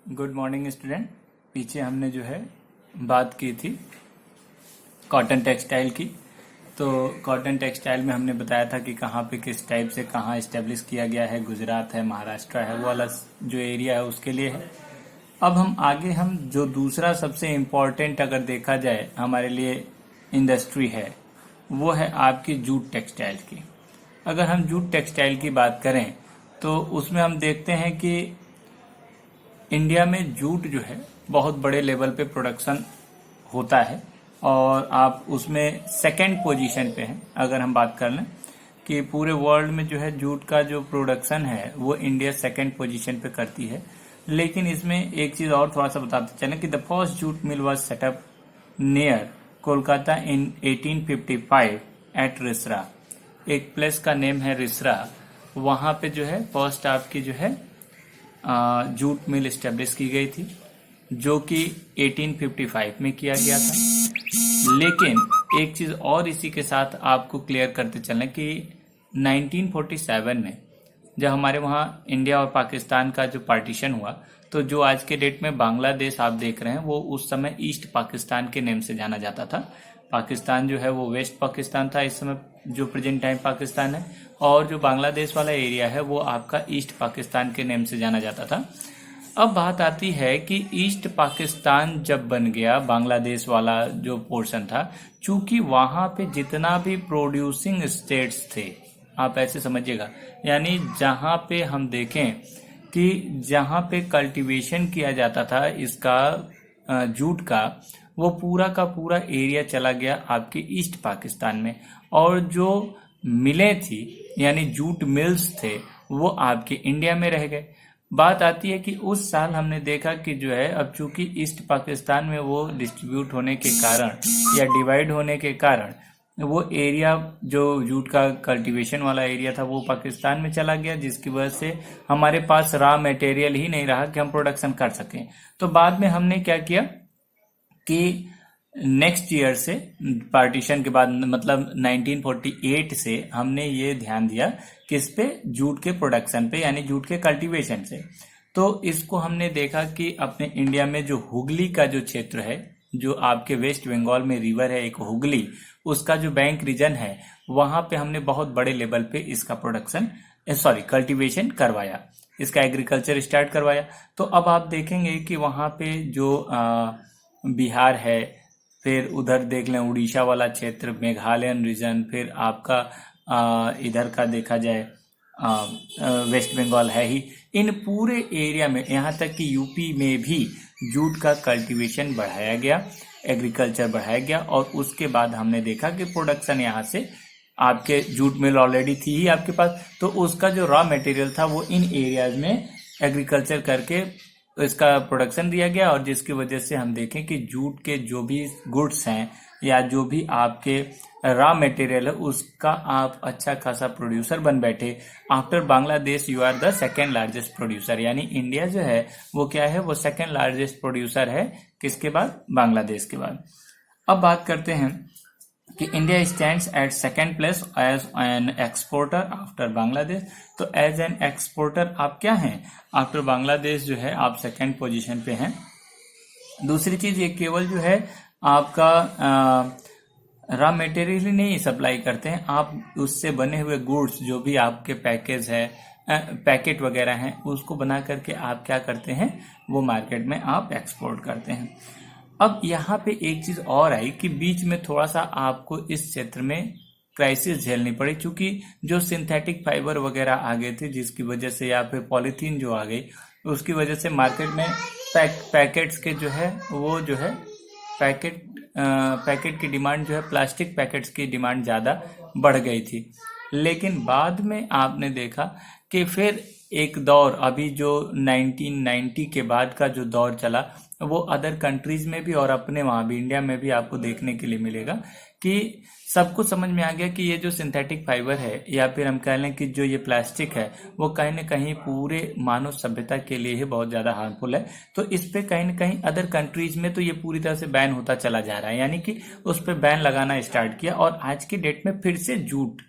Good morning student. पीछे हमने जो है बात की थी कॉटन टेक्सटाइल की। तो कॉटन टेक्सटाइल में हमने बताया था कि कहाँ पे किस टाइप से कहाँ इस्टेब्लिश किया गया है, गुजरात है, महाराष्ट्र है, वो वाला जो एरिया है उसके लिए है। अब हम जो दूसरा सबसे इम्पोर्टेंट अगर देखा जाए हमारे लिए इंडस्ट्री है, वो है आपकी जूट टेक्सटाइल की। अगर हम जूट टेक्सटाइल की बात करें तो उसमें हम देखते हैं कि इंडिया में जूट जो है बहुत बड़े लेवल पे प्रोडक्शन होता है और आप उसमें सेकंड पोजीशन पे हैं। अगर हम बात कर लें कि पूरे वर्ल्ड में जो है जूट का जो प्रोडक्शन है वो इंडिया सेकंड पोजीशन पे करती है। लेकिन इसमें एक चीज और थोड़ा सा बताते चलें कि the first jute mill was set up near Kolkata in 1855 at Rishra. एक प्लेस का नेम है रिसरा। वहां पे जो है फर्स्ट आपकी जो है जूट मिल इस्टेब्लिश की गई थी, जो कि 1855 में किया गया था। लेकिन एक चीज और इसी के साथ आपको क्लियर करते चलें कि 1947 में जब हमारे वहाँ इंडिया और पाकिस्तान का जो पार्टीशन हुआ, तो जो आज के डेट में बांग्लादेश आप देख रहे हैं वो उस समय ईस्ट पाकिस्तान के नेम से जाना जाता था। पाकिस्तान जो है वो वेस्ट पाकिस्तान था इस समय, जो प्रेजेंट टाइम पाकिस्तान है, और जो बांग्लादेश वाला एरिया है वो आपका ईस्ट पाकिस्तान के नेम से जाना जाता था। अब बात आती है कि ईस्ट पाकिस्तान जब बन गया, बांग्लादेश वाला जो पोर्शन था, चूंकि वहां पे जितना भी प्रोड्यूसिंग स्टेट्स थे, आप ऐसे समझिएगा, यानी जहां पे हम देखें कि जहां पे कल्टीवेशन किया जाता था इसका जूट का, वो पूरा का पूरा एरिया चला गया आपके ईस्ट पाकिस्तान में, और जो मिलें थी यानी जूट मिल्स थे वो आपके इंडिया में रह गए। बात आती है कि उस साल हमने देखा कि जो है अब चूंकि ईस्ट पाकिस्तान में वो डिस्ट्रीब्यूट होने के कारण या डिवाइड होने के कारण वो एरिया जो जूट का कल्टीवेशन वाला एरिया था वो पाकिस्तान में चला गया, जिसकी वजह से हमारे पास रॉ मटेरियल ही नहीं रहा कि हम प्रोडक्शन कर सकें। तो बाद में हमने क्या किया कि नेक्स्ट ईयर से, पार्टीशन के बाद मतलब 1948 से, हमने ये ध्यान दिया किस पे, जूट के प्रोडक्शन पे, यानी जूट के कल्टीवेशन से। तो इसको हमने देखा कि अपने इंडिया में जो हुगली का जो क्षेत्र है, जो आपके वेस्ट बंगाल में रिवर है एक हुगली, उसका जो बैंक रीजन है, वहां पे हमने बहुत बड़े लेवल पे इसका कल्टीवेशन करवाया, इसका एग्रीकल्चर स्टार्ट करवाया। तो अब आप देखेंगे कि वहां पे जो बिहार है, फिर उधर देख लें उड़ीसा वाला क्षेत्र, मेघालयन रीजन, फिर आपका इधर का देखा जाए वेस्ट बंगाल है ही, इन पूरे एरिया में, यहाँ तक कि यूपी में भी जूट का कल्टीवेशन बढ़ाया गया, एग्रीकल्चर बढ़ाया गया। और उसके बाद हमने देखा कि प्रोडक्शन यहाँ से, आपके जूट मिल ऑलरेडी थी ही आपके पास, तो उसका जो रॉ मटेरियल था वो इन एरियाज में एग्रीकल्चर करके इसका प्रोडक्शन दिया गया, और जिसकी वजह से हम देखें कि जूट के जो भी गुड्स हैं या जो भी आपके रॉ मटेरियल है उसका आप अच्छा खासा प्रोड्यूसर बन बैठे। After Bangladesh you are the second largest producer, यानी इंडिया जो है वो क्या है, वो सेकेंड लार्जेस्ट प्रोड्यूसर है, किसके बाद, बांग्लादेश के बाद। अब बात करते हैं कि India stands at second place as an exporter after Bangladesh. तो एज एन एक्सपोर्टर आप क्या हैं, आफ्टर बांग्लादेश जो है आप सेकेंड पोजीशन पे हैं। दूसरी चीज, ये केवल जो है आपका रॉ मटेरियल ही नहीं सप्लाई करते हैं, आप उससे बने हुए गुड्स जो भी आपके पैकेज है, पैकेट वगैरह हैं, उसको बना करके आप क्या करते हैं, वो मार्केट में आप एक्सपोर्ट करते हैं। अब यहाँ पे एक चीज और आई कि बीच में थोड़ा सा आपको इस क्षेत्र में क्राइसिस झेलनी पड़ी, क्योंकि जो सिंथेटिक फाइबर वगैरह आ गए थे, जिसकी वजह से, या फिर पॉलीथीन जो आ गई, उसकी वजह से मार्केट में पैकेट्स के जो है वो जो है पैकेट की डिमांड जो है, प्लास्टिक पैकेट्स की डिमांड ज़्यादा बढ़ गई थी। लेकिन बाद में आपने देखा कि फिर एक दौर, अभी जो 1990 के बाद का जो दौर चला, वो अदर कंट्रीज में भी और अपने वहाँ भी इंडिया में भी आपको देखने के लिए मिलेगा कि सबको समझ में आ गया कि ये जो सिंथेटिक फाइबर है, या फिर हम कह लें कि जो ये प्लास्टिक है, वो कहीं ना कहीं पूरे मानव सभ्यता के लिए ही बहुत ज़्यादा हार्मफुल है। तो इस पे कहीं ना कहीं अदर कंट्रीज में तो ये पूरी तरह से बैन होता चला जा रहा है, यानी कि उस पर बैन लगाना स्टार्ट किया, और आज की डेट में फिर से जूट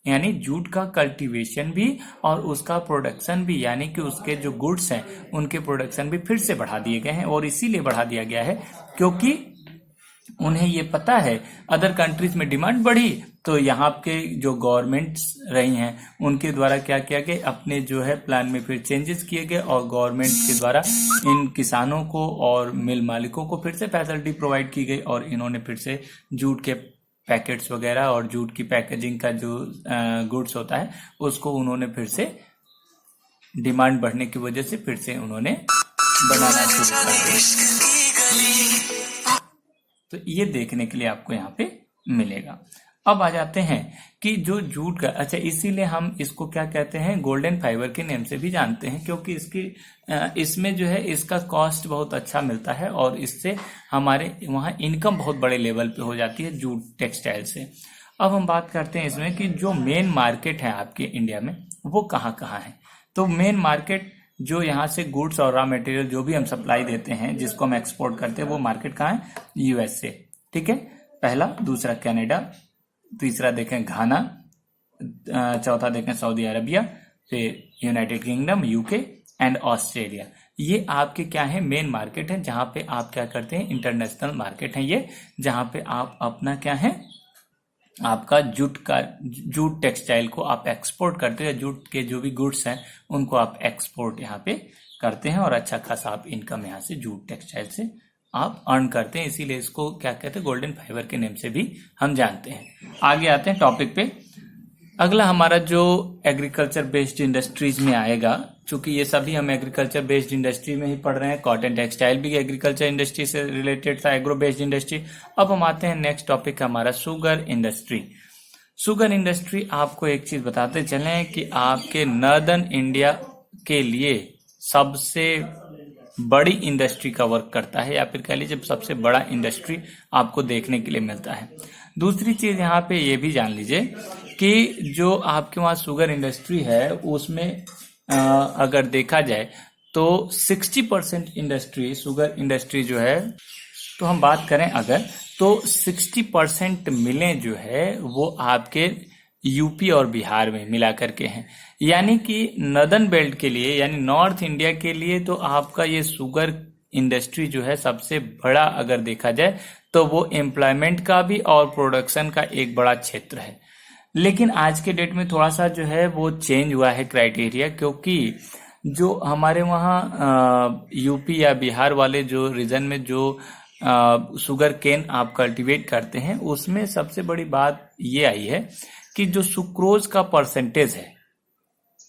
यानी जूट का कल्टीवेशन भी और उसका प्रोडक्शन भी, यानी कि उसके जो गुड्स हैं उनके प्रोडक्शन भी फिर से बढ़ा दिए गए हैं। और इसीलिए बढ़ा दिया गया है क्योंकि उन्हें ये पता है अदर कंट्रीज में डिमांड बढ़ी तो यहाँ के जो गवर्नमेंट्स रही हैं उनके द्वारा क्या किया गया, अपने जो है प्लान में फिर चेंजेस किए गए और गवर्नमेंट के द्वारा इन किसानों को और मिल मालिकों को फिर से फैसिलिटी प्रोवाइड की गई और इन्होंने फिर से जूट के पैकेट्स वगैरह और जूट की पैकेजिंग का जो गुड्स होता है उसको उन्होंने फिर से डिमांड बढ़ने की वजह से फिर से उन्होंने बनाना शुरू कर दिया। तो ये देखने के लिए आपको यहाँ पे मिलेगा। अब आ जाते हैं कि जो जूट का, अच्छा इसीलिए हम इसको क्या कहते हैं, गोल्डन फाइबर के नेम से भी जानते हैं क्योंकि इसमें जो है इसका कॉस्ट बहुत अच्छा मिलता है और इससे हमारे वहाँ इनकम बहुत बड़े लेवल पे हो जाती है जूट टेक्सटाइल से। अब हम बात करते हैं इसमें कि जो मेन मार्केट है आपके इंडिया में वो कहाँ कहाँ है। तो मेन मार्केट जो यहाँ से गुड्स और रॉ मटेरियल जो भी हम सप्लाई देते हैं जिसको हम एक्सपोर्ट करते हैं वो मार्केट कहाँ है, यूएसए, ठीक है, पहला। दूसरा कनाडा, तीसरा देखें घाना, चौथा देखें सऊदी अरबिया, फिर United kingdom, UK and Australia. ये आपके क्या है, मेन मार्केट है जहां पे आप क्या करते हैं, इंटरनेशनल मार्केट है ये, जहां पे आप अपना क्या है, आपका जूट टेक्सटाइल को आप एक्सपोर्ट करते हैं। जूट के जो भी गुड्स हैं उनको आप एक्सपोर्ट यहाँ पे करते हैं और अच्छा खासा आप इनकम यहाँ से जूट टेक्सटाइल से आप अर्न करते हैं। इसीलिए इसको क्या कहते हैं, गोल्डन फाइबर के नेम से भी हम जानते हैं। आगे आते हैं टॉपिक पे। अगला हमारा जो एग्रीकल्चर बेस्ड इंडस्ट्रीज में आएगा, चूंकि ये सभी हम एग्रीकल्चर बेस्ड इंडस्ट्री में ही पढ़ रहे हैं, कॉटन टेक्सटाइल भी एग्रीकल्चर इंडस्ट्री से रिलेटेड था, एग्रो बेस्ड इंडस्ट्री। अब हम आते हैं नेक्स्ट टॉपिक हमारा शुगर इंडस्ट्री। शुगर इंडस्ट्री, आपको एक चीज बताते चले कि आपके नॉर्दर्न इंडिया के लिए सबसे बड़ी इंडस्ट्री का वर्क करता है, या फिर कह लीजिए सबसे बड़ा इंडस्ट्री आपको देखने के लिए मिलता है। दूसरी चीज यहाँ पे ये भी जान लीजिए कि जो आपके वहाँ शुगर इंडस्ट्री है उसमें अगर देखा जाए तो 60% इंडस्ट्री, शुगर इंडस्ट्री जो है, तो हम बात करें अगर तो 60% मिलें जो है वो आपके यूपी और बिहार में मिला करके हैं। यानी कि नॉर्दर्न बेल्ट के लिए, यानी नॉर्थ इंडिया के लिए तो आपका ये शुगर इंडस्ट्री जो है सबसे बड़ा अगर देखा जाए तो वो एम्प्लॉयमेंट का भी और प्रोडक्शन का एक बड़ा क्षेत्र है। लेकिन आज के डेट में थोड़ा सा जो है वो चेंज हुआ है क्राइटेरिया, क्योंकि जो हमारे वहाँ यूपी या बिहार वाले जो रीजन में जो शुगर केन आप कल्टीवेट करते हैं उसमें सबसे बड़ी बात ये आई है कि जो सुक्रोज का परसेंटेज है,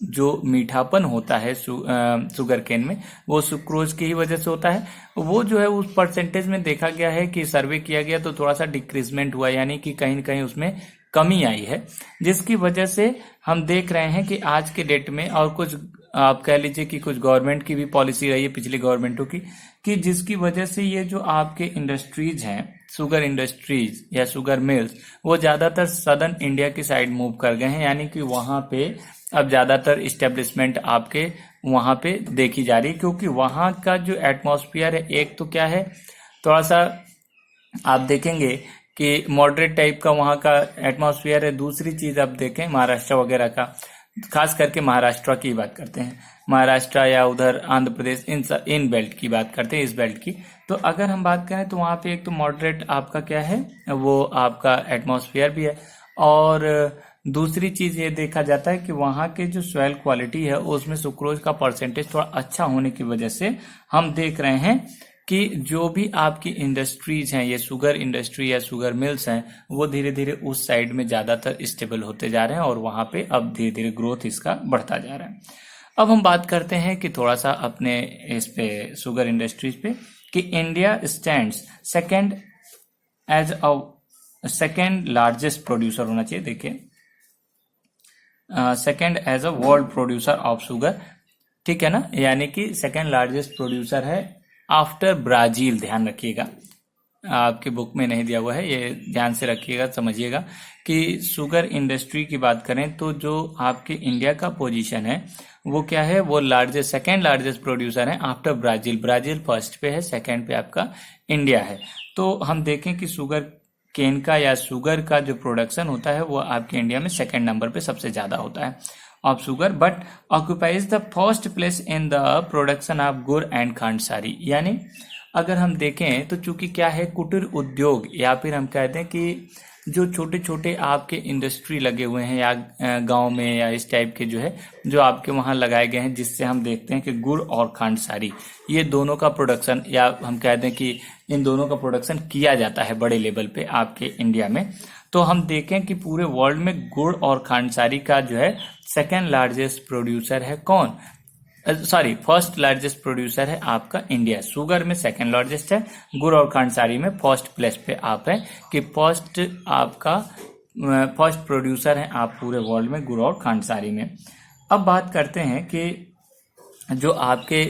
जो मीठापन होता है शुगर केन में, वो सुक्रोज की ही वजह से होता है। वो जो है उस परसेंटेज में देखा गया है कि सर्वे किया गया तो थोड़ा सा डिक्रीजमेंट हुआ, यानी कि कहीं न कहीं उसमें कमी आई है, जिसकी वजह से हम देख रहे हैं कि आज के डेट में, और कुछ आप कह लीजिए कि कुछ गवर्नमेंट की भी पॉलिसी रही है पिछली गवर्नमेंटों की, कि जिसकी वजह से ये जो आपके इंडस्ट्रीज हैं, शुगर इंडस्ट्रीज या शुगर मिल्स, वो ज्यादातर सदर्न इंडिया की साइड मूव कर गए हैं। यानी कि वहां पे अब ज्यादातर इस्टेब्लिशमेंट आपके वहां पे देखी जा रही है, क्योंकि वहां का जो एटमॉस्फेयर है, एक तो क्या है, थोड़ा सा आप देखेंगे कि मॉडरेट टाइप का वहां का एटमॉस्फेयर है। दूसरी चीज आप देखें महाराष्ट्र वगैरह का, खास करके महाराष्ट्र की बात करते हैं, महाराष्ट्र या उधर आंध्र प्रदेश, इन बेल्ट की बात करते हैं, इस बेल्ट की। तो अगर हम बात करें तो वहां पे एक तो मॉडरेट आपका क्या है, वो आपका एटमॉस्फेयर भी है, और दूसरी चीज ये देखा जाता है कि वहां के जो सॉइल क्वालिटी है उसमें सुक्रोज का परसेंटेज थोड़ा अच्छा होने की वजह से हम देख रहे हैं कि जो भी आपकी इंडस्ट्रीज हैं, ये शुगर इंडस्ट्री या शुगर मिल्स हैं, वो धीरे धीरे उस साइड में ज्यादातर स्टेबल होते जा रहे हैं और वहां पे अब धीरे धीरे ग्रोथ इसका बढ़ता जा रहा है। अब हम बात करते हैं कि थोड़ा सा अपने इस पे शुगर इंडस्ट्रीज पे, कि India stands second as a second largest producer होना चाहिए, देखिए second as a world producer of sugar, ठीक है ना, यानी कि सेकेंड लार्जेस्ट प्रोड्यूसर है आफ्टर ब्राजील। ध्यान रखिएगा, आपके बुक में नहीं दिया हुआ है, ये ध्यान से रखिएगा, समझिएगा कि शुगर इंडस्ट्री की बात करें तो जो आपके इंडिया का पोजीशन है वो क्या है, वो लार्जेस्ट, सेकेंड लार्जेस्ट प्रोड्यूसर है आफ्टर ब्राजील। ब्राजील फर्स्ट पे है, सेकेंड पे आपका इंडिया है। तो हम देखें कि शुगर केन का या शुगर का जो प्रोडक्शन होता है वो आपके इंडिया में सेकंड नंबर पे सबसे ज्यादा होता है of sugar, but occupies the first place in the production of गुड़ एंड खांडसारी। यानी अगर हम देखें तो चूंकि क्या है, कुटीर उद्योग या फिर हम कहते हैं कि जो छोटे छोटे आपके इंडस्ट्री लगे हुए हैं या गांव में या इस टाइप के जो है जो आपके वहां लगाए गए हैं, जिससे हम देखते हैं कि गुड़ और खांडसारी ये दोनों का प्रोडक्शन या हम कहते हैं कि इन दोनों का प्रोडक्शन किया जाता है बड़े लेवल पे आपके इंडिया में। तो हम देखें कि पूरे वर्ल्ड में गुड़ और खांडसारी का जो है सेकेंड लार्जेस्ट प्रोड्यूसर है कौन, सॉरी फर्स्ट लार्जेस्ट प्रोड्यूसर है आपका इंडिया। शुगर में सेकंड लार्जेस्ट है, गुड़ और खांडसारी में फर्स्ट प्लेस पे आप है कि फर्स्ट आपका फर्स्ट प्रोड्यूसर है आप पूरे वर्ल्ड में गुड़ और खांडसारी में। अब बात करते हैं कि जो आपके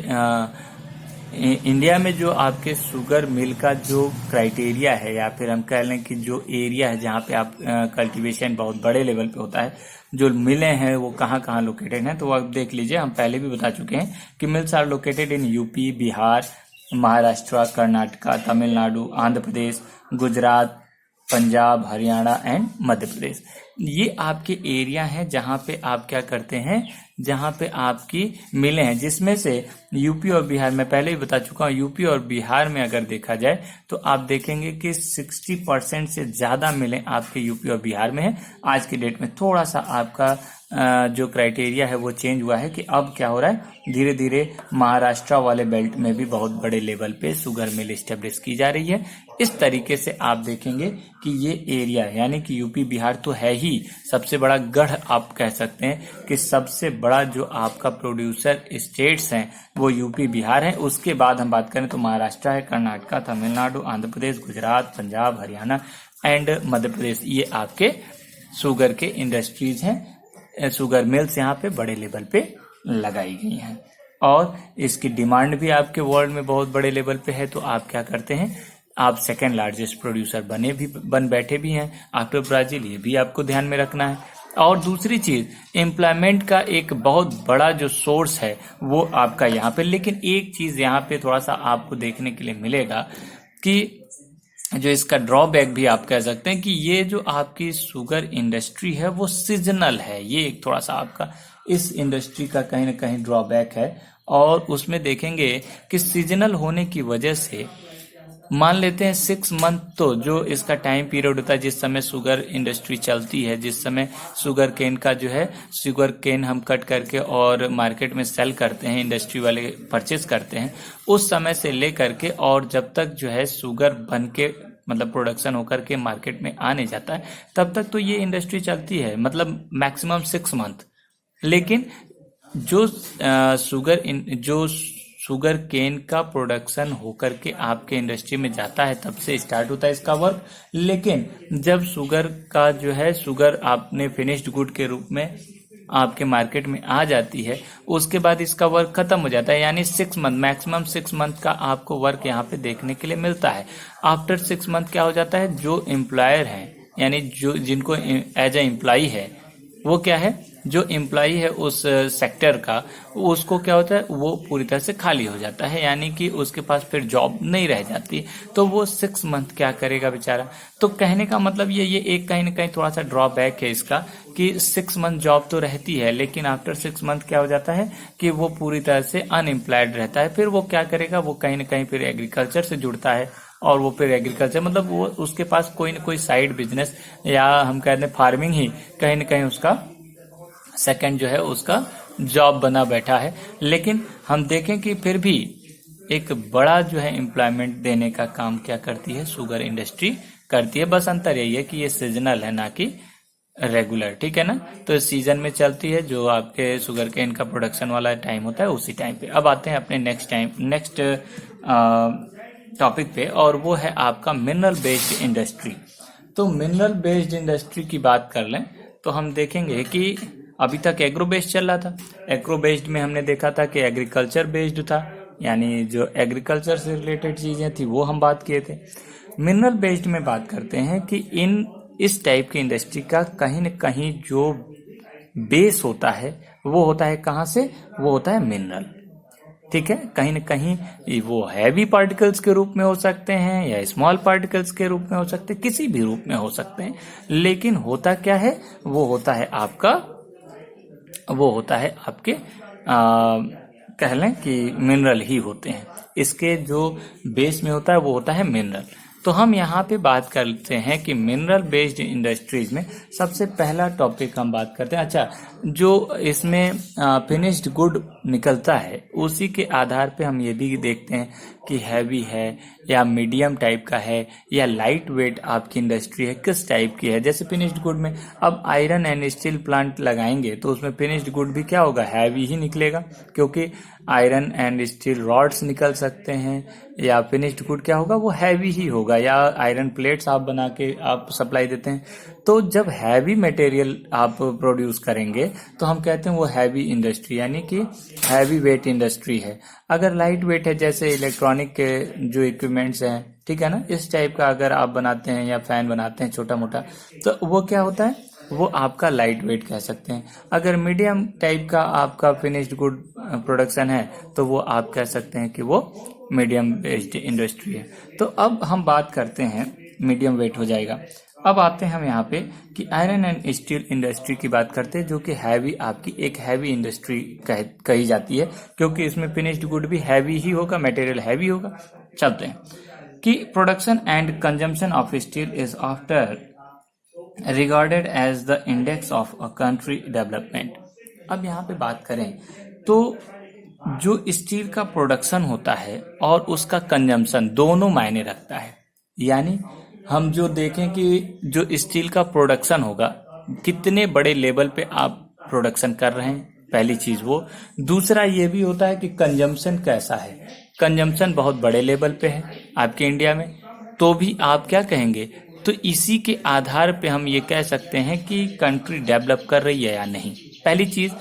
इंडिया में जो आपके शुगर मिल का जो क्राइटेरिया है या फिर हम कह लें कि जो एरिया है जहाँ पे आप कल्टीवेशन बहुत बड़े लेवल पे होता है, जो मिलें हैं वो कहाँ कहाँ लोकेटेड हैं, तो आप देख लीजिए, हम पहले भी बता चुके हैं कि mills are located in UP, Bihar, Maharashtra, Karnataka, Tamil Nadu, Andhra Pradesh, Gujarat, Punjab, Haryana and Madhya Pradesh. ये आपके एरिया हैं जहां पे आप क्या करते हैं, जहां पे आपकी मिलें हैं, जिसमें से यूपी और बिहार में पहले ही बता चुका हूं, यूपी और बिहार में अगर देखा जाए तो आप देखेंगे कि 60% से ज्यादा मिलें आपके यूपी और बिहार में है। आज की डेट में थोड़ा सा आपका जो क्राइटेरिया है वो चेंज हुआ है कि अब क्या हो रहा है, धीरे धीरे महाराष्ट्र वाले बेल्ट में भी बहुत बड़े लेवल पे शुगर मिल स्टेब्लिश की जा रही है। इस तरीके से आप देखेंगे कि ये एरिया यानी कि यूपी बिहार तो है ही सबसे बड़ा गढ़, आप कह सकते हैं कि सबसे बड़ा जो आपका प्रोड्यूसर स्टेट्स हैं वो यूपी बिहार है। उसके बाद हम बात करें तो महाराष्ट्र है, कर्नाटका, तमिलनाडु, आंध्र प्रदेश, गुजरात, पंजाब, हरियाणा एंड मध्य प्रदेश। ये आपके शुगर के इंडस्ट्रीज हैं, शुगर मिल्स यहाँ पे बड़े लेवल पे लगाई गई हैं और इसकी डिमांड भी आपके वर्ल्ड में बहुत बड़े लेवल पे है। तो आप क्या करते हैं, आप सेकेंड लार्जेस्ट प्रोड्यूसर बन बैठे भी हैं आफ्टर ब्राजील, ये भी आपको ध्यान में रखना है। और दूसरी चीज, एम्प्लॉयमेंट का एक बहुत बड़ा जो सोर्स है वो आपका यहाँ पे, लेकिन एक चीज यहाँ पे थोड़ा सा आपको देखने के लिए मिलेगा कि जो इसका ड्रॉबैक भी आप कह सकते हैं कि ये जो आपकी शुगर इंडस्ट्री है वो सीजनल है। ये एक थोड़ा सा आपका इस इंडस्ट्री का कहीं ना कहीं ड्रॉबैक है। और उसमें देखेंगे कि सीजनल होने की वजह से मान लेते हैं 6 मंथ, तो जो इसका टाइम पीरियड होता है जिस समय शुगर इंडस्ट्री चलती है, जिस समय शुगर केन का जो है शुगर केन हम कट करके और मार्केट में सेल करते हैं, इंडस्ट्री वाले परचेज करते हैं, उस समय से लेकर के और जब तक जो है शुगर बन के मतलब प्रोडक्शन होकर के मार्केट में आने जाता है तब तक तो ये इंडस्ट्री चलती है, मतलब मैक्सिमम 6 मंथ। लेकिन जो शुगर केन का प्रोडक्शन होकर के आपके इंडस्ट्री में जाता है तब से स्टार्ट होता है इसका वर्क। लेकिन जब शुगर का जो है शुगर आपने फिनिश्ड गुड के रूप में आपके मार्केट में आ जाती है, उसके बाद इसका वर्क खत्म हो जाता है। यानी 6 मंथ, मैक्सिमम 6 मंथ का आपको वर्क यहाँ पे देखने के लिए मिलता है। आफ्टर 6 मंथ क्या हो जाता है, जो एम्प्लॉयर है यानी जो जिनको एज ए एम्प्लॉय है, वो क्या है, जो एम्प्लॉय है उस सेक्टर का, उसको क्या होता है, वो पूरी तरह से खाली हो जाता है, यानी कि उसके पास फिर जॉब नहीं रह जाती। तो वो 6 मंथ क्या करेगा बेचारा। तो कहने का मतलब ये एक कहीं ना कहीं थोड़ा सा ड्रॉबैक है इसका कि 6 मंथ जॉब तो रहती है, लेकिन आफ्टर 6 मंथ क्या हो जाता है कि वो पूरी तरह से अनएम्प्लॉयड रहता है। फिर वो क्या करेगा, वो कहीं ना कहीं फिर एग्रीकल्चर से जुड़ता है और वो फिर एग्रीकल्चर मतलब वो उसके पास कोई ना कोई साइड बिजनेस या हम कहते हैं फार्मिंग ही कहीं ना कहीं उसका सेकंड जो है उसका जॉब बना बैठा है। लेकिन हम देखें कि फिर भी एक बड़ा जो है एम्प्लॉयमेंट देने का काम क्या करती है, शुगर इंडस्ट्री करती है। बस अंतर यही है कि ये सीजनल है ना कि रेगुलर, ठीक है ना। तो इस सीजन में चलती है, जो आपके शुगर केन का प्रोडक्शन वाला टाइम होता है उसी टाइम पे। अब आते हैं अपने नेक्स्ट टॉपिक पे, और वो है आपका मिनरल बेस्ड इंडस्ट्री। तो मिनरल बेस्ड इंडस्ट्री की बात कर लें तो हम देखेंगे कि अभी तक एग्रो बेस्ड चल रहा था। एग्रो बेस्ड में हमने देखा था कि एग्रीकल्चर बेस्ड था, यानी जो एग्रीकल्चर से रिलेटेड चीजें थी वो हम बात किए थे। मिनरल बेस्ड में बात करते हैं कि इस टाइप की इंडस्ट्री का कहीं न कहीं जो बेस होता है वो होता है कहाँ से, वो होता है मिनरल। ठीक है, कहीं ना कहीं वो हैवी पार्टिकल्स के रूप में हो सकते हैं या स्मॉल पार्टिकल्स के रूप में हो सकते हैं, किसी भी रूप में हो सकते हैं, लेकिन होता क्या है, वो होता है आपके कह लें कि मिनरल ही होते हैं। इसके जो बेस में होता है वो होता है मिनरल। तो हम यहाँ पे बात करते हैं कि मिनरल बेस्ड इंडस्ट्रीज में सबसे पहला टॉपिक हम बात करते हैं। अच्छा, जो इसमें फिनिश्ड गुड निकलता है उसी के आधार पे हम ये भी देखते हैं कि हैवी है या मीडियम टाइप का है या लाइट वेट आपकी इंडस्ट्री है, किस टाइप की है। जैसे फिनिश्ड गुड में अब आयरन एंड स्टील प्लांट लगाएंगे तो उसमें फिनिश्ड गुड भी क्या होगा, हैवी ही निकलेगा, क्योंकि आयरन एंड स्टील रॉड्स निकल सकते हैं, या फिनिश्ड गुड क्या होगा, वो हैवी ही होगा, या आयरन प्लेट्स आप बना के आप सप्लाई देते हैं। तो जब हैवी मटेरियल आप प्रोड्यूस करेंगे तो हम कहते हैं वो हैवी इंडस्ट्री, यानी कि हैवी वेट इंडस्ट्री है। अगर लाइट वेट है, जैसे इलेक्ट्रॉनिक के जो इक्विपमेंट्स हैं, ठीक है ना, इस टाइप का अगर आप बनाते हैं या फैन बनाते हैं छोटा मोटा, तो वो क्या होता है, वो आपका लाइट वेट कह सकते हैं। अगर मीडियम टाइप का आपका फिनिश्ड गुड प्रोडक्शन है तो वो आप कह सकते हैं कि वो मीडियम बेस्ड इंडस्ट्री है। तो अब हम बात करते हैं, मीडियम वेट हो जाएगा। अब आते हैं हम यहाँ पे कि आयरन एंड स्टील इंडस्ट्री की बात करते हैं, जो कि हैवी आपकी एक हैवी इंडस्ट्री कही जाती है, क्योंकि इसमें फिनिश्ड गुड भी हैवी ही होगा, मटेरियल हैवी होगा। चलते हैं कि production and consumption of steel is after regarded as the index of a country development. अब यहाँ पे बात करें तो जो स्टील का प्रोडक्शन होता है और उसका कंजम्पशन दोनों मायने रखता है। यानी हम जो देखें कि जो स्टील का प्रोडक्शन होगा, कितने बड़े लेवल पे आप प्रोडक्शन कर रहे हैं, पहली चीज वो। दूसरा ये भी होता है कि कंजम्पशन कैसा है। कंजम्पशन बहुत बड़े लेवल पे है आपके इंडिया में, तो भी आप क्या कहेंगे, तो इसी के आधार पे हम ये कह सकते हैं कि कंट्री डेवलप कर रही है या नहीं। पहली चीज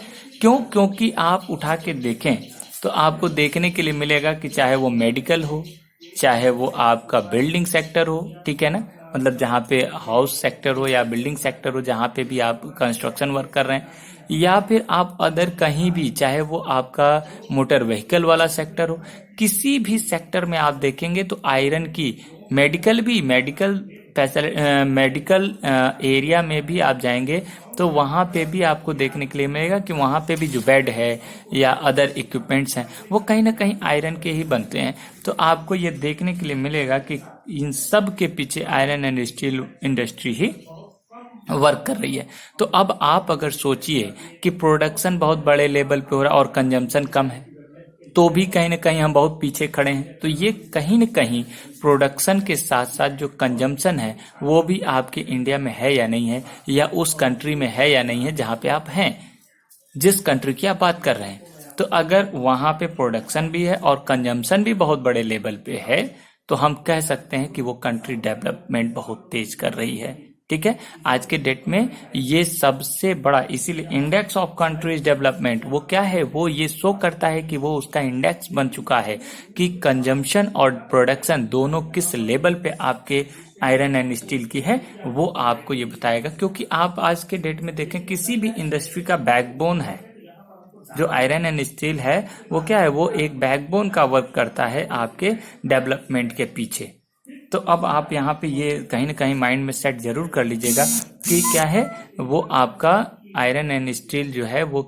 क्यों, क्योंकि आप उठा के देखें तो आपको देखने के लिए मिलेगा कि चाहे वो मेडिकल हो, चाहे वो आपका बिल्डिंग सेक्टर हो, ठीक है ना, मतलब जहाँ पे हाउस सेक्टर हो या बिल्डिंग सेक्टर हो, जहाँ पे भी आप कंस्ट्रक्शन वर्क कर रहे हैं, या फिर आप अदर कहीं भी, चाहे वो आपका मोटर व्हीकल वाला सेक्टर हो, किसी भी सेक्टर में आप देखेंगे तो आयरन की, मेडिकल एरिया में भी आप जाएंगे तो वहां पे भी आपको देखने के लिए मिलेगा कि वहां पे भी जो बेड है या अदर इक्विपमेंट्स हैं वो कहीं ना कहीं आयरन के ही बनते हैं। तो आपको ये देखने के लिए मिलेगा कि इन सब के पीछे iron and steel industry he work कर रही है। तो अब आप अगर सोचिए कि प्रोडक्शन बहुत बड़े लेवल पे हो रहा है और कंजम्पशन कम है, तो भी कहीं ना कहीं हम बहुत पीछे खड़े हैं। तो ये कहीं ना कहीं प्रोडक्शन के साथ साथ जो कंजम्पशन है वो भी आपके इंडिया में है या नहीं है, या उस कंट्री में है या नहीं है जहां पे आप हैं, जिस कंट्री की आप बात कर रहे हैं। तो अगर वहां पे प्रोडक्शन भी है और कंजम्पशन भी बहुत बड़े लेवल पे है तो हम कह सकते हैं कि वो कंट्री डेवलपमेंट बहुत तेज कर रही है। ठीक है, आज के डेट में ये सबसे बड़ा, इसीलिए इंडेक्स ऑफ कंट्रीज डेवलपमेंट वो क्या है, वो ये शो करता है कि वो उसका इंडेक्स बन चुका है कि कंजम्पशन और प्रोडक्शन दोनों किस लेवल पे आपके आयरन एंड स्टील की है, वो आपको ये बताएगा। क्योंकि आप आज के डेट में देखें, किसी भी इंडस्ट्री का बैकबोन है जो आयरन एंड स्टील है, वो क्या है, वो एक बैकबोन का वर्क करता है आपके डेवलपमेंट के पीछे। तो अब आप यहाँ पे ये कहीं ना कहीं माइंड में सेट जरूर कर लीजिएगा कि क्या है, वो आपका आयरन एंड स्टील जो है वो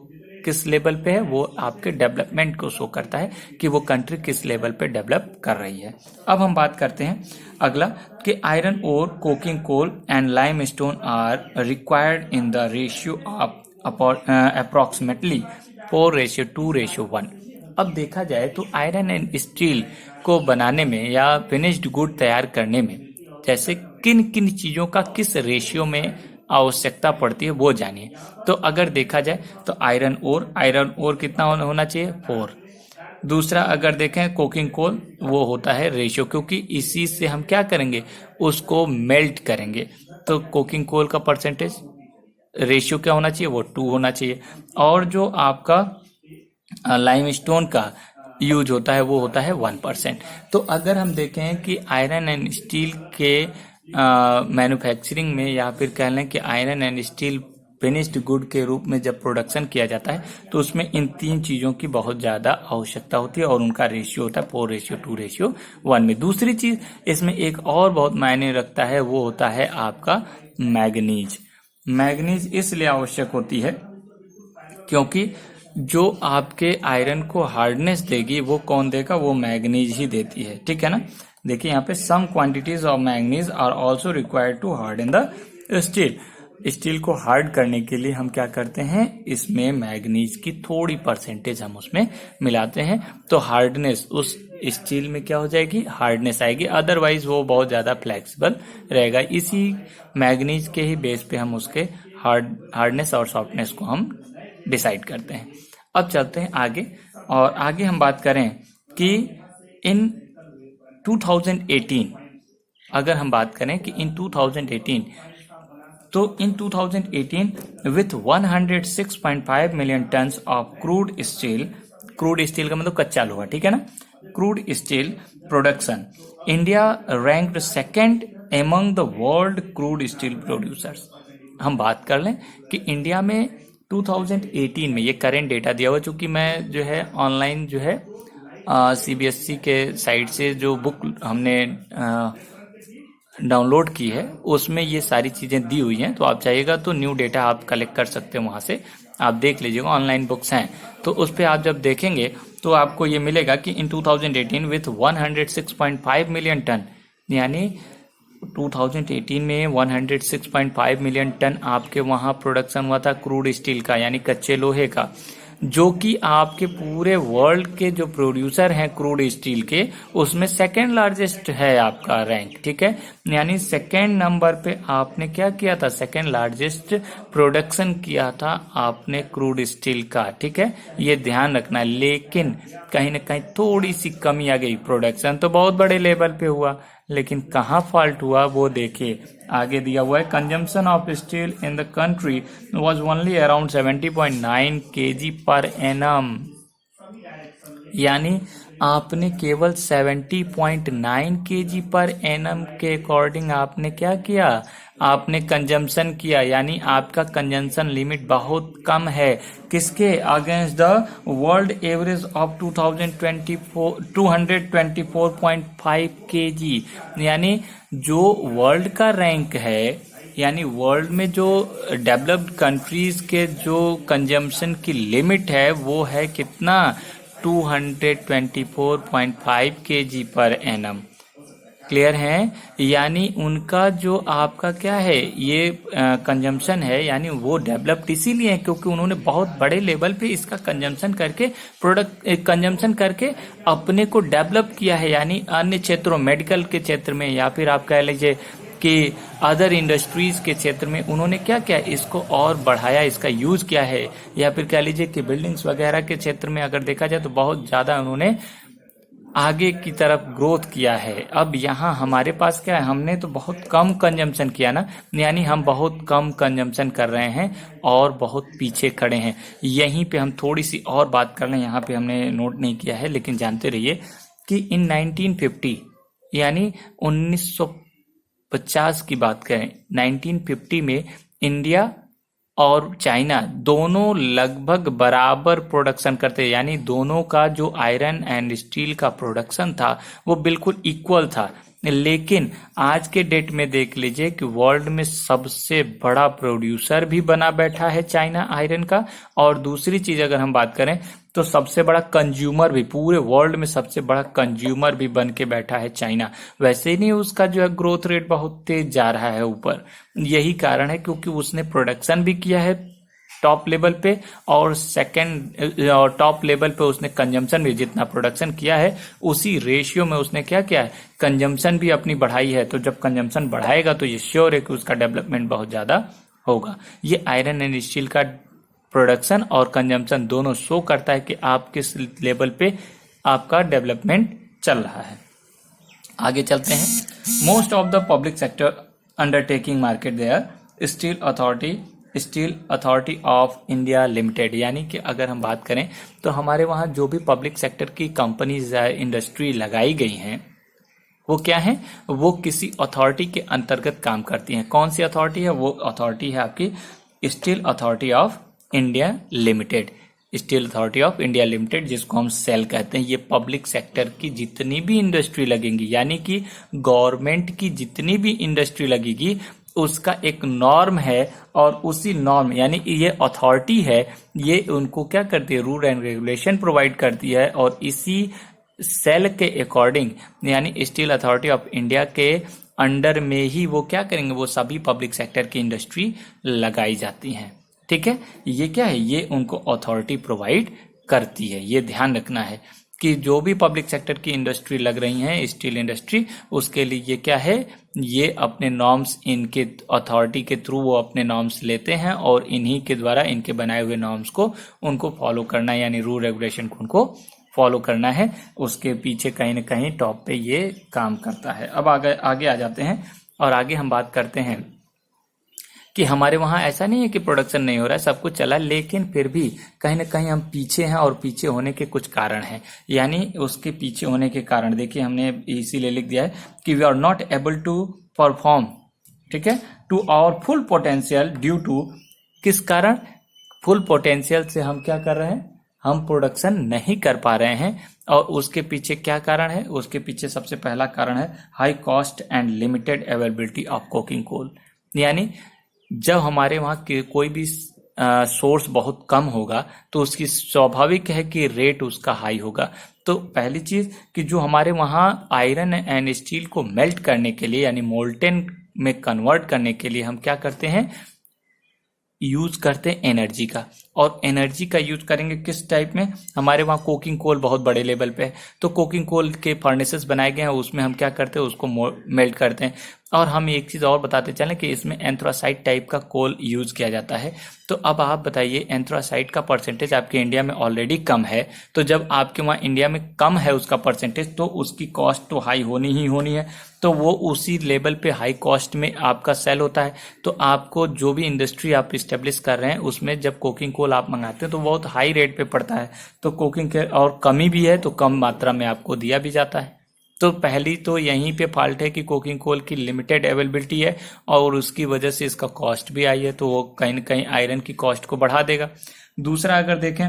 किस लेवल पे है, वो आपके डेवलपमेंट को शो करता है कि वो कंट्री किस लेवल पे डेवलप कर रही है। अब हम बात करते हैं अगला कि iron ore, coking coal and limestone are required in the ratio of approximately 4:2:1। अब देखा जाए तो आयरन एंड स्टील को बनाने में या फिनिश्ड गुड तैयार करने में जैसे किन किन चीजों का किस रेशियो में आवश्यकता पड़ती है वो जानिए। तो अगर देखा जाए तो आयरन ओर कितना होना चाहिए, 4। दूसरा अगर देखें कोकिंग कोल, वो होता है रेशियो, क्योंकि इसी से हम क्या करेंगे, उसको मेल्ट करेंगे। तो कोकिंग कोल का परसेंटेज रेशियो क्या होना चाहिए, वो 2 होना चाहिए। और जो आपका लाइमस्टोन का यूज होता है वो होता है 1%। तो अगर हम देखें कि आयरन एंड स्टील के मैन्युफैक्चरिंग में, या फिर कह लें कि iron and steel finished good के रूप में जब प्रोडक्शन किया जाता है तो उसमें इन 3 चीजों की बहुत ज्यादा आवश्यकता होती है और उनका रेशियो होता है 4:2:1 में। दूसरी चीज इसमें एक और बहुत मायने रखता है, वो होता है आपका मैग्नीज। मैग्नीज इसलिए आवश्यक होती है क्योंकि जो आपके आयरन को हार्डनेस देगी वो कौन देगा, वो मैग्नीज ही देती है, ठीक है ना। देखिए यहाँ पे some quantities of manganese are also required to harden the steel. Steel को हार्ड करने के लिए हम क्या करते हैं, इसमें मैग्नीज की थोड़ी परसेंटेज हम उसमें मिलाते हैं, तो हार्डनेस उस स्टील में क्या हो जाएगी, हार्डनेस आएगी, अदरवाइज वो बहुत ज्यादा फ्लेक्सिबल रहेगा। इसी मैग्नीज के ही बेस पे हम उसके हार्डनेस और सॉफ्टनेस को हम डिसाइड करते हैं। अब चलते हैं आगे, और आगे हम बात करें कि इन 2018 अगर हम बात करें कि इन 2018 तो इन 2018 with 106.5 million tons of crude steel का मतलब कच्चा लोहा, ठीक है ना, crude steel production, India ranked second among the world crude steel producers. हम बात कर लें कि इंडिया में 2018 में, ये करेंट डेटा दिया हुआ, चूंकि मैं जो है ऑनलाइन जो है CBSE के साइट से जो बुक हमने डाउनलोड की है उसमें ये सारी चीजें दी हुई हैं, तो आप चाहिएगा तो न्यू डेटा आप कलेक्ट कर सकते हैं, वहां से आप देख लीजिएगा, ऑनलाइन बुक्स हैं। तो उस पर आप जब देखेंगे तो आपको ये मिलेगा कि इन 2018 विथ 106.5 मिलियन टन, यानी 2018 में 106.5 मिलियन टन आपके वहां प्रोडक्शन हुआ था क्रूड स्टील का, यानी कच्चे लोहे का, जो कि आपके पूरे वर्ल्ड के जो प्रोड्यूसर हैं क्रूड स्टील के उसमें सेकेंड लार्जेस्ट है आपका रैंक, ठीक है। यानी सेकेंड नंबर पे आपने क्या किया था, सेकेंड लार्जेस्ट प्रोडक्शन किया था आपने क्रूड स्टील का, ठीक है, ये ध्यान रखना। लेकिन कहीं ना कहीं थोड़ी सी कमी आ गई, प्रोडक्शन तो बहुत बड़े लेवल पे हुआ, लेकिन कहाँ फॉल्ट हुआ वो देखिए, आगे दिया हुआ है, consumption of steel in the country was only around 70.9 kg per annum, यानी आपने केवल 70.9 kg पर एनम के अकॉर्डिंग आपने क्या किया, आपने कंजम्पशन किया, यानी आपका कंजम्पशन लिमिट बहुत कम है, किसके against the world average of 224.5 kg, यानी जो वर्ल्ड का रैंक है, यानी वर्ल्ड में जो डेवलप्ड कंट्रीज के जो कंजम्पशन की लिमिट है वो है कितना, 224.5 kg पर एनम। क्लियर है, यानी उनका जो आपका क्या है ये कंजम्पशन है, यानी वो डेवलप्ड इसीलिए है क्योंकि उन्होंने बहुत बड़े लेवल पे इसका कंजम्पशन करके अपने को डेवलप किया है, यानी अन्य क्षेत्रों, मेडिकल के क्षेत्र में या फिर आप कह लीजिए कि अदर इंडस्ट्रीज के क्षेत्र में उन्होंने क्या किया, इसको और बढ़ाया, इसका यूज किया है, या फिर कह लीजिए कि बिल्डिंग्स वगैरह के क्षेत्र में अगर देखा जाए तो बहुत ज्यादा उन्होंने आगे की तरफ ग्रोथ किया है। अब यहाँ हमारे पास क्या है, हमने तो बहुत कम कंजम्पशन किया ना, यानी हम बहुत कम कंजम्पशन कर रहे हैं और बहुत पीछे खड़े हैं। यहीं पे हम थोड़ी सी और बात कर लें, यहाँ पे हमने नोट नहीं किया है लेकिन जानते रहिए कि इन 1950 यानी 1950 की बात करें, 1950 में इंडिया और चाइना दोनों लगभग बराबर प्रोडक्शन करते, यानी दोनों का जो आयरन एंड स्टील का प्रोडक्शन था वो बिल्कुल इक्वल था। लेकिन आज के डेट में देख लीजिए कि वर्ल्ड में सबसे बड़ा प्रोड्यूसर भी बना बैठा है चाइना आयरन का, और दूसरी चीज अगर हम बात करें तो सबसे बड़ा कंज्यूमर भी, पूरे वर्ल्ड में सबसे बड़ा कंज्यूमर भी बन के बैठा है चाइना। वैसे ही नहीं उसका जो है ग्रोथ रेट बहुत तेज जा रहा है ऊपर, यही कारण है क्योंकि उसने प्रोडक्शन भी किया है टॉप लेवल पे, और सेकंड और टॉप लेवल पे उसने कंजम्पशन भी, जितना प्रोडक्शन किया है उसी रेशियो में उसने क्या किया है, कंजम्पशन भी अपनी बढ़ाई है। तो जब कंजम्पशन बढ़ाएगा तो ये श्योर है कि उसका डेवलपमेंट बहुत ज्यादा होगा। ये आयरन एंड स्टील का प्रोडक्शन और कंजम्पशन दोनों शो करता है कि आप किस लेवल पे आपका डेवलपमेंट चल रहा है। आगे चलते हैं, most of the public sector undertaking market their steel authority of India limited, यानी कि अगर हम बात करें तो हमारे वहां जो भी पब्लिक सेक्टर की कंपनीज इंडस्ट्री लगाई गई हैं वो क्या है, वो किसी अथॉरिटी के अंतर्गत काम करती हैं। कौन सी अथॉरिटी है, वो अथॉरिटी है आपकी steel authority of India limited. Steel authority of India limited, जिसको हम सेल कहते हैं, ये पब्लिक सेक्टर की जितनी भी इंडस्ट्री लगेंगी, यानी कि गवर्नमेंट की जितनी भी इंडस्ट्री लगेगी, उसका एक नॉर्म है, और उसी नॉर्म यानी ये अथॉरिटी है, ये उनको क्या करती है, रूल एंड रेगुलेशन प्रोवाइड करती है, और इसी सेल के अकॉर्डिंग यानी स्टील अथॉरिटी ऑफ इंडिया के अंडर में ही वो क्या करेंगे, वो सभी पब्लिक सेक्टर की इंडस्ट्री लगाई जाती हैं। ठीक है, ये क्या है, ये उनको अथॉरिटी प्रोवाइड करती है। ये ध्यान रखना है कि जो भी पब्लिक सेक्टर की इंडस्ट्री लग रही हैं, स्टील इंडस्ट्री, उसके लिए ये क्या है, ये अपने नॉर्म्स, इनके अथॉरिटी के थ्रू वो अपने नॉर्म्स लेते हैं, और इन्हीं के द्वारा इनके बनाए हुए नॉर्म्स को उनको फॉलो करना है, यानी रूल रेगुलेशन को उनको फॉलो करना है। उसके पीछे कहीं ना कहीं टॉप पे ये काम करता है। अब आगे आ जाते हैं, और आगे हम बात करते हैं कि हमारे वहाँ ऐसा नहीं है कि प्रोडक्शन नहीं हो रहा है, सब कुछ चला, लेकिन फिर भी कहीं ना कहीं हम पीछे हैं, और पीछे होने के कुछ कारण हैं। यानी उसके पीछे होने के कारण देखिए, हमने इसीलिए लिख दिया है कि we are not able to perform, ठीक है, to our full potential due to, किस कारण, फुल पोटेंशियल से हम क्या कर रहे हैं, हम प्रोडक्शन नहीं कर पा रहे हैं। और उसके पीछे क्या कारण है, उसके पीछे सबसे पहला कारण है high cost and limited availability of coking coal. यानी जब हमारे वहाँ कोई भी सोर्स बहुत कम होगा, तो उसकी स्वाभाविक है कि रेट उसका हाई होगा। तो पहली चीज कि जो हमारे वहाँ आयरन एंड स्टील को मेल्ट करने के लिए, यानी मोल्टेन में कन्वर्ट करने के लिए हम क्या करते हैं, यूज करते हैं एनर्जी का। और एनर्जी का यूज करेंगे किस टाइप में, हमारे वहाँ कोकिंग कोल बहुत बड़े लेवल पे है, तो कोकिंग कोल के फर्नेसेस बनाए गए हैं, उसमें हम क्या करते हैं, उसको मेल्ट करते हैं। और हम एक चीज और बताते चलें कि इसमें एंथ्रासाइट टाइप का कोल यूज किया जाता है। तो अब आप बताइए, एंथ्रासाइट का परसेंटेज आपके इंडिया में ऑलरेडी कम है, तो जब आपके वहाँ इंडिया में कम है उसका परसेंटेज, तो उसकी कॉस्ट तो हाई होनी ही होनी है, तो वो उसी लेवल पे हाई कॉस्ट में आपका सेल होता है। तो आपको जो भी इंडस्ट्री आप इस्टेब्लिश कर रहे हैं, उसमें जब कोकिंग कोल आप मंगाते हैं तो बहुत हाई रेट पे पड़ता है, तो कोकिंग के और कमी भी है, तो कम मात्रा में आपको दिया भी जाता है। तो पहली तो यहीं पे फॉल्ट है कि कोकिंग कोल की लिमिटेड अवेलेबिलिटी है, और उसकी वजह से इसका कॉस्ट भी आई है, तो वो कहीं ना कहीं आयरन की कॉस्ट को बढ़ा देगा। दूसरा अगर देखें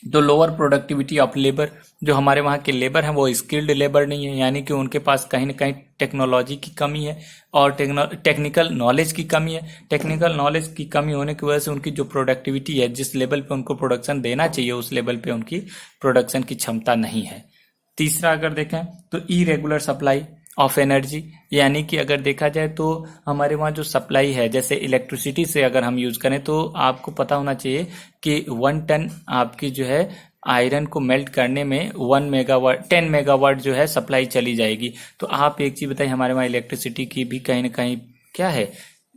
तो लोअर प्रोडक्टिविटी ऑफ लेबर, जो हमारे वहाँ के लेबर हैं वो स्किल्ड लेबर नहीं है, यानी कि उनके पास कहीं ना कहीं टेक्नोलॉजी की कमी है, और टेक्निकल नॉलेज की कमी है। टेक्निकल नॉलेज की कमी होने की वजह से उनकी जो प्रोडक्टिविटी है, जिस लेवल पे उनको प्रोडक्शन देना चाहिए, उस लेवल पे उनकी प्रोडक्शन की क्षमता नहीं है। तीसरा अगर देखें तो इरेगुलर सप्लाई ऑफ एनर्जी, यानी कि अगर देखा जाए तो हमारे वहाँ जो सप्लाई है, जैसे इलेक्ट्रिसिटी से अगर हम यूज करें, तो आपको पता होना चाहिए कि 1 टन आपकी जो है आयरन को मेल्ट करने में 1 मेगावाट 10 मेगावाट जो है सप्लाई चली जाएगी। तो आप एक चीज बताइए, हमारे वहाँ इलेक्ट्रिसिटी की भी कहीं ना कहीं क्या है,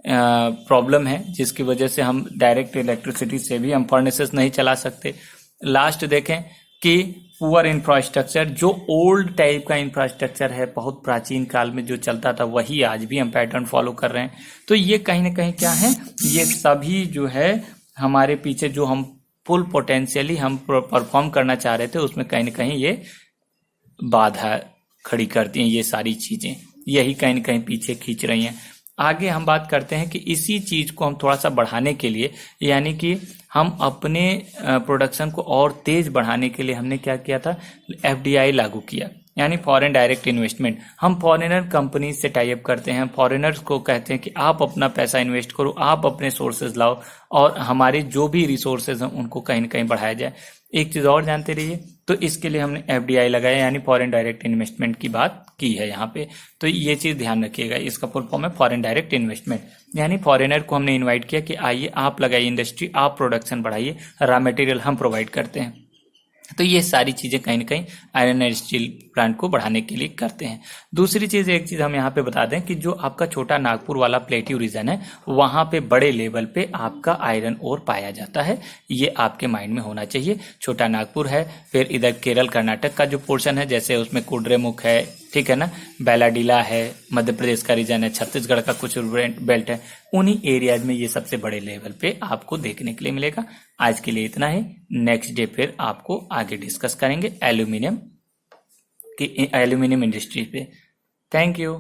प्रॉब्लम है, जिसकी वजह से हम डायरेक्ट इलेक्ट्रिसिटी से भी हम फर्नेसेस नहीं चला सकते। लास्ट देखें कि पुअर इंफ्रास्ट्रक्चर, जो ओल्ड टाइप का इंफ्रास्ट्रक्चर है, बहुत प्राचीन काल में जो चलता था, वही आज भी हम पैटर्न फॉलो कर रहे हैं। तो ये कहीं ना कहीं क्या है, ये सभी जो है हमारे पीछे जो हम फुल पोटेंशियली हम परफॉर्म करना चाह रहे थे, उसमें कहीं ना कहीं ये बाधा खड़ी करती हैं। ये सारी चीजें यही कहीं ना कहीं पीछे खींच रही हैं। आगे हम बात करते हैं कि इसी चीज को हम थोड़ा सा बढ़ाने के लिए, यानी कि हम अपने प्रोडक्शन को और तेज बढ़ाने के लिए हमने क्या किया था, एफडीआई लागू किया, यानी फॉरेन डायरेक्ट इन्वेस्टमेंट। हम फॉरेनर कंपनी से टाई अप करते हैं, फॉरेनर्स को कहते हैं कि आप अपना पैसा इन्वेस्ट करो, आप अपने सोर्सेज लाओ, और हमारे जो भी रिसोर्सेज हैं उनको कहीं ना कहीं बढ़ाया जाए। एक चीज और जानते रहिए, तो इसके लिए हमने एफडीआई लगाया, यानी फॉरेन डायरेक्ट इन्वेस्टमेंट की बात की है यहाँ पे। तो ये चीज ध्यान रखिएगा, इसका फुल फॉर्म है फॉरेन डायरेक्ट इन्वेस्टमेंट, यानी फॉरेनर को हमने इन्वाइट किया कि आइए आप लगाइए इंडस्ट्री, आप प्रोडक्शन बढ़ाइए, रॉ मटेरियल हम प्रोवाइड करते हैं। तो ये सारी चीजें कहीं ना कहीं आयरन एंड स्टील प्लांट को बढ़ाने के लिए करते हैं। दूसरी चीज, एक चीज हम यहाँ पे बता दें कि जो आपका छोटा नागपुर वाला प्लेट्यू रीजन है, वहां पे बड़े लेवल पे आपका आयरन ओर पाया जाता है, ये आपके माइंड में होना चाहिए। छोटा नागपुर है, फिर इधर केरल कर्नाटक का जो पोर्शन है, जैसे उसमें कुड्रेमुख है, ठीक है ना, बेलाडीला है, मध्य प्रदेश का रीजन है, छत्तीसगढ़ का कुछ बेल्ट है, उन्हीं एरियाज में ये सबसे बड़े लेवल पे आपको देखने के लिए मिलेगा। आज के लिए इतना ही, नेक्स्ट डे फिर आपको आगे डिस्कस करेंगे एल्यूमिनियम इंडस्ट्री पे। Thank you.